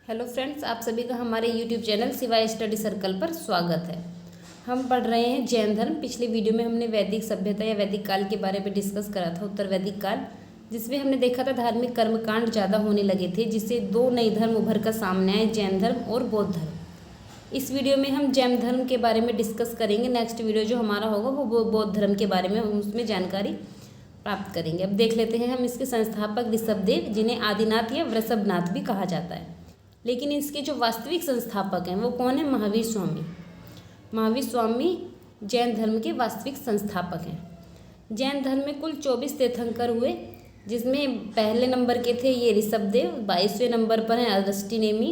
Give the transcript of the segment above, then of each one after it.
Hello friends, आप सभी का हमारे यूट्यूब चैनल शिवाय स्टडी सर्कल पर स्वागत है। हम पढ़ रहे हैं जैन धर्म। पिछले वीडियो में हमने वैदिक सभ्यता या वैदिक काल के बारे में डिस्कस करा था, उत्तर वैदिक काल, जिसमें हमने देखा था धार्मिक कर्मकांड ज़्यादा होने लगे थे, जिससे दो नए धर्म उभर कर सामने आए, जैन धर्म और बौद्ध धर्म। इस वीडियो में हम जैन धर्म के बारे में डिस्कस करेंगे। नेक्स्ट वीडियो जो हमारा होगा वो बौद्ध धर्म के बारे में, हम उसमें जानकारी प्राप्त करेंगे। अब देख लेते हैं हम इसके संस्थापक ऋषभदेव, जिन्हें आदिनाथ या वृषभनाथ भी कहा जाता है। लेकिन इसके जो वास्तविक संस्थापक हैं वो कौन है? महावीर स्वामी। महावीर स्वामी जैन धर्म के वास्तविक संस्थापक हैं। जैन धर्म में कुल 24 तीर्थंकर हुए, जिसमें पहले नंबर के थे ये ऋषभदेव, 22वें नंबर पर हैं अगस्त्यनेमी,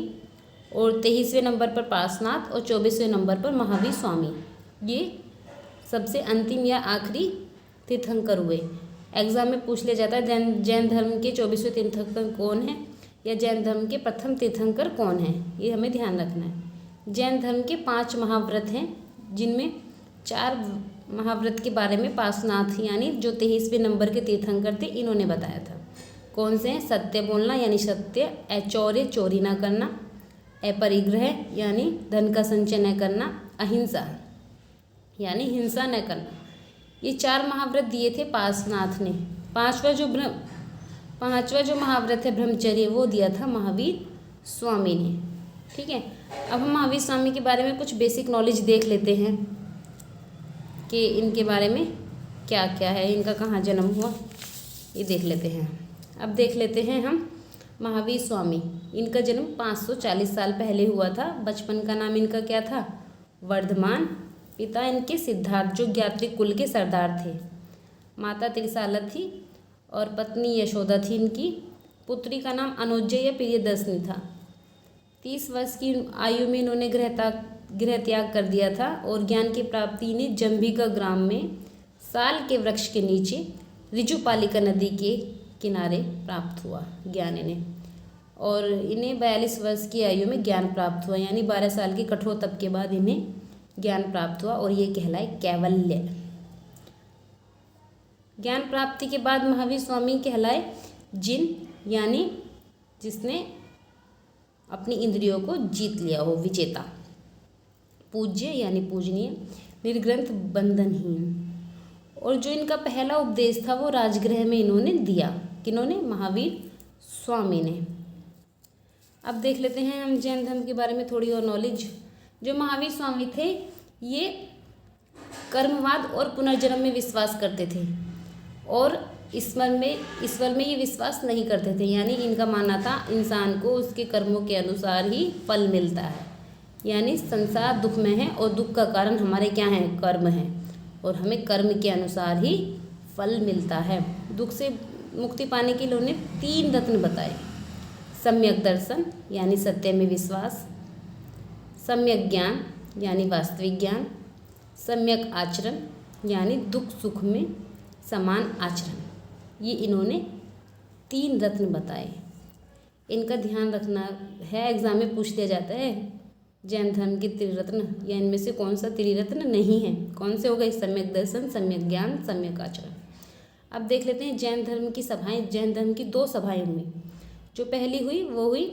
और 23वें नंबर पर पार्श्वनाथ, और 24वें नंबर पर महावीर स्वामी। ये सबसे अंतिम या आखिरी तीर्थंकर हुए। एग्जाम में पूछ लिया जाता है जैन धर्म के 24वें तीर्थंकर कौन है, या जैन धर्म के प्रथम तीर्थंकर कौन है, ये हमें ध्यान रखना है। जैन धर्म के 5 महाव्रत हैं, जिनमें 4 महाव्रत के बारे में पार्श्वनाथ यानी जो 23वें नंबर के तीर्थंकर थे, इन्होंने बताया था। कौन से हैं? सत्य बोलना यानी सत्य, अचौर्य चोरी न करना, अपरिग्रह यानी धन का संचय न करना, अहिंसा यानी हिंसा न करना। ये 4 महाव्रत दिए थे पार्श्वनाथ ने। पांचवा जो महाव्रत है ब्रह्मचर्य, वो दिया था महावीर स्वामी ने। ठीक है, अब हम महावीर स्वामी के बारे में कुछ बेसिक नॉलेज देख लेते हैं कि इनके बारे में क्या क्या है, इनका कहाँ जन्म हुआ, ये देख लेते हैं। अब देख लेते हैं हम महावीर स्वामी। इनका जन्म 540 साल पहले हुआ था। बचपन का नाम इनका क्या था? वर्धमान। पिता इनके सिद्धार्थ, जो ज्ञात्रिक कुल के सरदार थे। माता त्रिशाला थी और पत्नी यशोदा थी इनकी। पुत्री का नाम अनुज्जय या प्रियदर्शनी था। 30 वर्ष की आयु में इन्होंने गृह त्याग कर दिया था, और ज्ञान की प्राप्ति इन्हें जंबिका ग्राम में साल के वृक्ष के नीचे ऋजुपालिका नदी के किनारे प्राप्त हुआ ज्ञान इन्हें। और इन्हें 42 वर्ष की आयु में ज्ञान प्राप्त हुआ, यानी 12 साल के कठोर तप के बाद इन्हें ज्ञान प्राप्त हुआ, और ये कहलाए कैवल्य। ज्ञान प्राप्ति के बाद महावीर स्वामी कहलाए जिन, यानी जिसने अपनी इंद्रियों को जीत लिया हो, विजेता। पूज्य यानी पूजनीय, निर्ग्रंथ बंधनहीन। और जो इनका पहला उपदेश था वो राजगृह में इन्होंने दिया। किन्होंने? महावीर स्वामी ने। अब देख लेते हैं हम जैन धर्म के बारे में थोड़ी और नॉलेज। जो महावीर स्वामी थे ये कर्मवाद और पुनर्जन्म में विश्वास करते थे, और ईश्वर में ये विश्वास नहीं करते थे। यानी इनका मानना था इंसान को उसके कर्मों के अनुसार ही फल मिलता है। यानी संसार दुखमय है और दुख का कारण हमारे क्या हैं? कर्म हैं, और हमें कर्म के अनुसार ही फल मिलता है। दुख से मुक्ति पाने के लिए उन्होंने 3 रत्न बताए। सम्यक दर्शन यानी सत्य में विश्वास, सम्यक ज्ञान यानी वास्तविक ज्ञान, सम्यक आचरण यानी दुख सुख में समान आचरण। ये इन्होंने 3 रत्न बताए। इनका ध्यान रखना है, एग्जाम में पूछ लिया जाता है जैन धर्म के त्रिरत्न, या इनमें से कौन सा त्रिरत्न नहीं है। कौन से हो गए? सम्यक दर्शन, सम्यक ज्ञान, सम्यक आचरण। अब देख लेते हैं जैन धर्म की सभाएं। जैन धर्म की 2 सभाएं हुई। जो पहली हुई वो हुई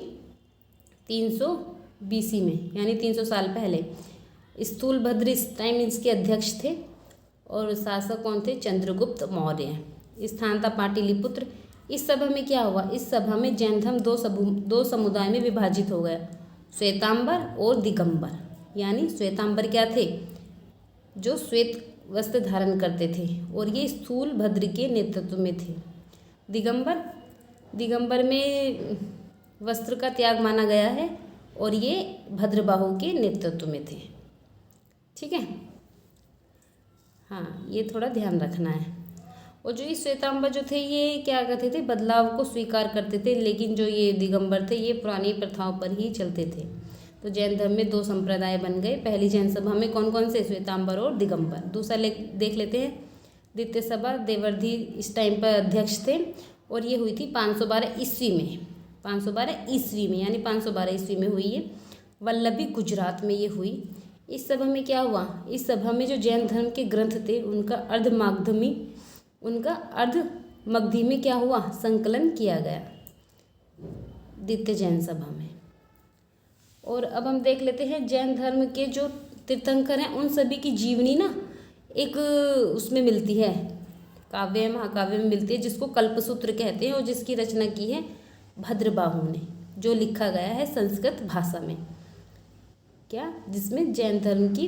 300 BC में, यानी 300 साल पहले। स्थूलभद्र इस टाइम इसके अध्यक्ष थे, और शासक कौन थे? चंद्रगुप्त मौर्य। स्थान था पाटलिपुत्र। इस सभा में क्या हुआ? इस सभा में जैन धर्म 2 समुदाय में विभाजित हो गया, श्वेतांबर और दिगंबर। यानी श्वेतांबर क्या थे? जो श्वेत वस्त्र धारण करते थे, और ये स्थूलभद्र के नेतृत्व में थे। दिगंबर में वस्त्र का त्याग माना गया है, और ये भद्रबाहु के नेतृत्व में थे। ठीक है, हाँ, ये थोड़ा ध्यान रखना है। और जो ये श्वेतांबर जो थे ये क्या करते थे? बदलाव को स्वीकार करते थे। लेकिन जो ये दिगंबर थे ये पुरानी प्रथाओं पर ही चलते थे। तो जैन धर्म में 2 संप्रदाय बन गए। पहली जैन सभा में कौन कौन से? श्वेतांबर और दिगंबर। दूसरा देख लेते हैं द्वितीय सभा। देवर्धि इस टाइम पर अध्यक्ष थे, और ये हुई थी 512 ईस्वी में। 512 ईस्वी में, यानी 512 ईस्वी में हुई ये। वल्लभी गुजरात में ये हुई। इस सभा में क्या हुआ? इस सभा में जो जैन धर्म के ग्रंथ थे उनका अर्धमगधी में क्या हुआ? संकलन किया गया द्वितीय जैन सभा में। और अब हम देख लेते हैं जैन धर्म के जो तीर्थंकर हैं उन सभी की जीवनी ना एक उसमें मिलती है, काव्य महाकाव्य में मिलती है, जिसको कल्पसूत्र कहते हैं और जिसकी रचना की है भद्रबाहु ने, जो लिखा गया है संस्कृत भाषा में, क्या, जिसमें जैन धर्म की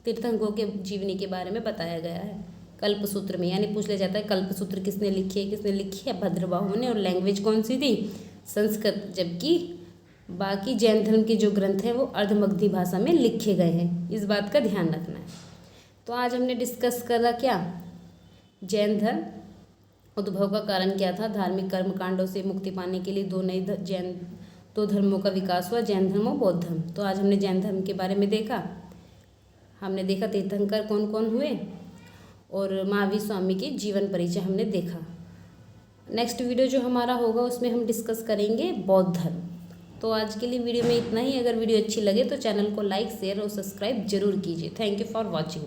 तीर्थंकरों के जीवनी के बारे में बताया गया है कल्पसूत्र में। यानी पूछ लिया जाता है कल्पसूत्र किसने लिखी है भद्रबाहु ने, और लैंग्वेज कौन सी थी, संस्कृत, जबकि बाकी जैन धर्म के जो ग्रंथ हैं वो अर्धमगधी भाषा में लिखे गए हैं, इस बात का ध्यान रखना है। तो आज हमने डिस्कस करा क्या, जैन धर्म उद्भव का कारण क्या था, धार्मिक कर्मकांडों से मुक्ति पाने के लिए दो धर्मों का विकास हुआ, जैन धर्म और बौद्ध धर्म। तो आज हमने जैन धर्म के बारे में देखा, हमने देखा तीर्थंकर कौन कौन हुए, और महावीर स्वामी की जीवन परिचय हमने देखा। नेक्स्ट वीडियो जो हमारा होगा उसमें हम डिस्कस करेंगे बौद्ध धर्म। तो आज के लिए वीडियो में इतना ही। अगर वीडियो अच्छी लगे तो चैनल को लाइक, शेयर और सब्सक्राइब जरूर कीजिए। Thank you for watching.